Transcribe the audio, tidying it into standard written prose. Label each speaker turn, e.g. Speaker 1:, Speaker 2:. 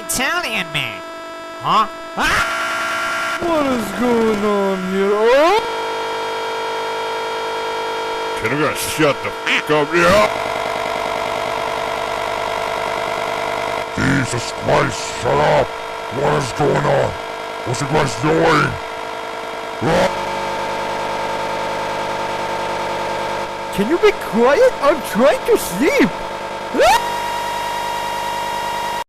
Speaker 1: Italian man. Huh? Ah!
Speaker 2: What is going on here? Oh!
Speaker 3: Can I guys shut the f*** up, yeah?
Speaker 4: Jesus Christ, shut up! What is going on? What's you guys doing?
Speaker 2: Can you be quiet? I'm trying to sleep!